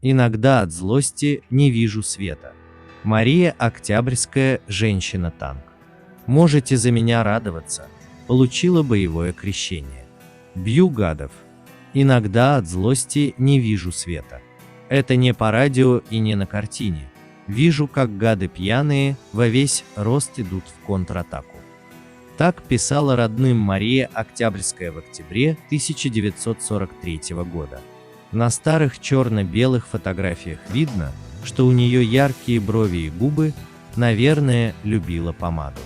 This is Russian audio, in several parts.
Иногда от злости не вижу света. Мария Октябрьская, женщина-танк. Можете за меня радоваться. Получила боевое крещение. Бью гадов. Иногда от злости не вижу света. Это не по радио и не на картине. Вижу, как гады пьяные во весь рост идут в контратаку. Так писала родным Мария Октябрьская в октябре 1943 года. На старых черно-белых фотографиях видно, что у нее яркие брови и губы, наверное, любила помаду.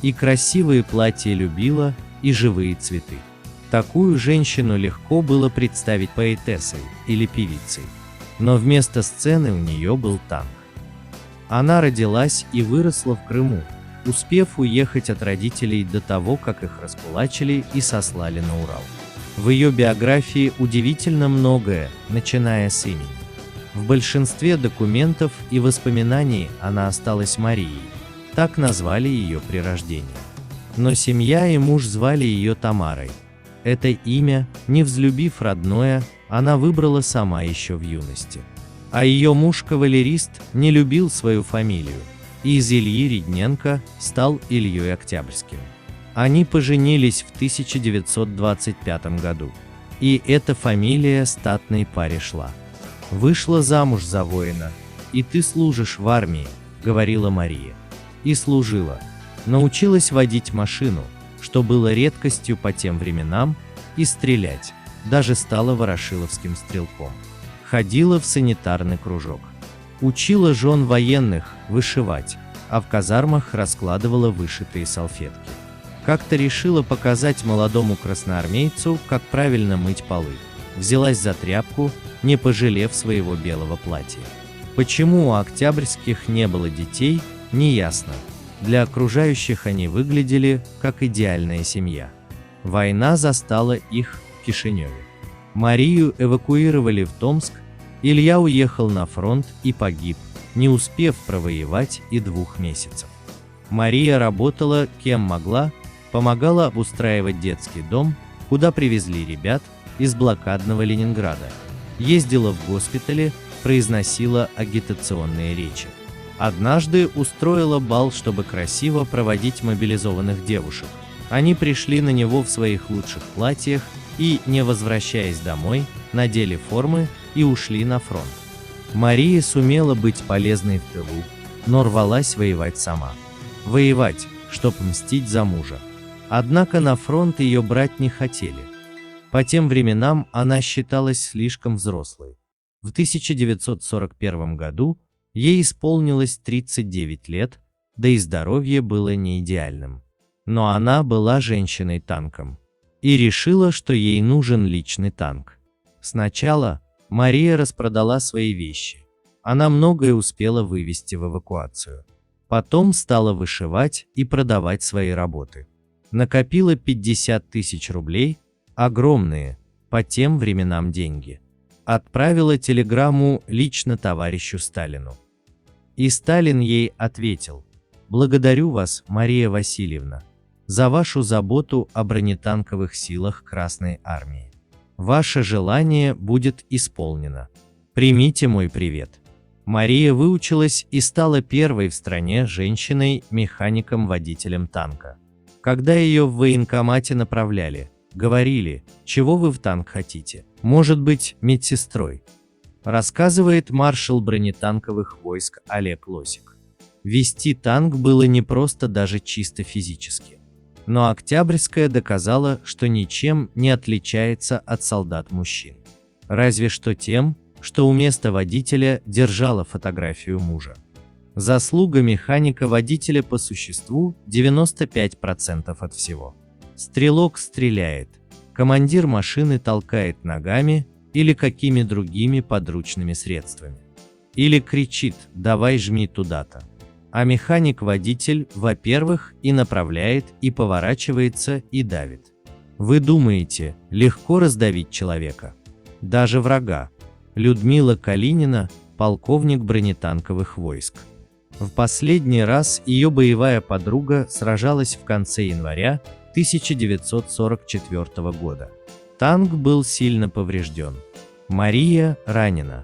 И красивые платья любила, и живые цветы. Такую женщину легко было представить поэтессой или певицей. Но вместо сцены у нее был танк. Она родилась и выросла в Крыму, успев уехать от родителей до того, как их раскулачили и сослали на Урал. В ее биографии удивительно многое, начиная с имени. В большинстве документов и воспоминаний она осталась Марией, так назвали ее при рождении. Но семья и муж звали ее Тамарой. Это имя, не взлюбив родное, она выбрала сама еще в юности. А ее муж-кавалерист не любил свою фамилию, и из Ильи Ридненко стал Ильей Октябрьским. Они поженились в 1925 году, и эта фамилия статной паре шла. «Вышла замуж за воина, и ты служишь в армии», — говорила Мария. И служила. Научилась водить машину, что было редкостью по тем временам, и стрелять, даже стала ворошиловским стрелком. Ходила в санитарный кружок. Учила жен военных вышивать, а в казармах раскладывала вышитые салфетки. Как-то решила показать молодому красноармейцу, как правильно мыть полы. Взялась за тряпку, не пожалев своего белого платья. Почему у Октябрьских не было детей, неясно. Для окружающих они выглядели как идеальная семья. Война застала их в Кишиневе. Марию эвакуировали в Томск, Илья уехал на фронт и погиб, не успев провоевать и 2 месяцев. Мария работала кем могла, помогала обустраивать детский дом, куда привезли ребят из блокадного Ленинграда. Ездила в госпитали, произносила агитационные речи. Однажды устроила бал, чтобы красиво проводить мобилизованных девушек. Они пришли на него в своих лучших платьях и, не возвращаясь домой, надели формы и ушли на фронт. Мария сумела быть полезной в тылу, но рвалась воевать сама. Воевать, чтоб мстить за мужа. Однако на фронт ее брать не хотели. По тем временам она считалась слишком взрослой. В 1941 году ей исполнилось 39 лет, да и здоровье было не идеальным. Но она была женщиной-танком и решила, что ей нужен личный танк. Сначала Мария распродала свои вещи. Она многое успела вывезти в эвакуацию. Потом стала вышивать и продавать свои работы. Накопила 50 тысяч рублей, огромные, по тем временам деньги. Отправила телеграмму лично товарищу Сталину. И Сталин ей ответил: «Благодарю вас, Мария Васильевна, за вашу заботу о бронетанковых силах Красной Армии. Ваше желание будет исполнено. Примите мой привет». Мария выучилась и стала первой в стране женщиной-механиком-водителем танка. Когда ее в военкомате направляли, говорили: «Чего вы в танк хотите? Может быть, медсестрой?» Рассказывает маршал бронетанковых войск Олег Лосик. Вести танк было непросто даже чисто физически. Но Октябрьская доказала, что ничем не отличается от солдат-мужчин. Разве что тем, что у места водителя держала фотографию мужа. Заслуга механика-водителя по существу 95% от всего. Стрелок стреляет, командир машины толкает ногами или какими другими подручными средствами. Или кричит: «Давай жми туда-то». А механик-водитель, во-первых, и направляет, и поворачивается, и давит. Вы думаете, легко раздавить человека? Даже врага. Людмила Калинина, полковник бронетанковых войск. В последний раз ее боевая подруга сражалась в конце января 1944 года. Танк был сильно поврежден. Мария ранена.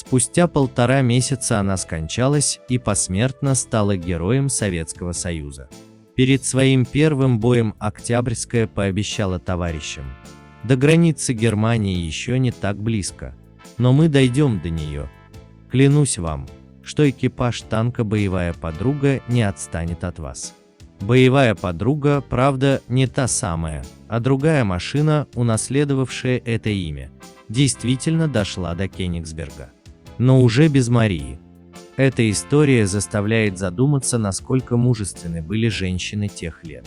Спустя 1,5 месяца она скончалась и посмертно стала героем Советского Союза. Перед своим первым боем Октябрьская пообещала товарищам: «До границы Германии еще не так близко, но мы дойдем до нее. Клянусь вам, что экипаж танка «Боевая подруга» не отстанет от вас». Боевая подруга, правда, не та самая, а другая машина, унаследовавшая это имя, действительно дошла до Кёнигсберга. Но уже без Марии. Эта история заставляет задуматься, насколько мужественны были женщины тех лет.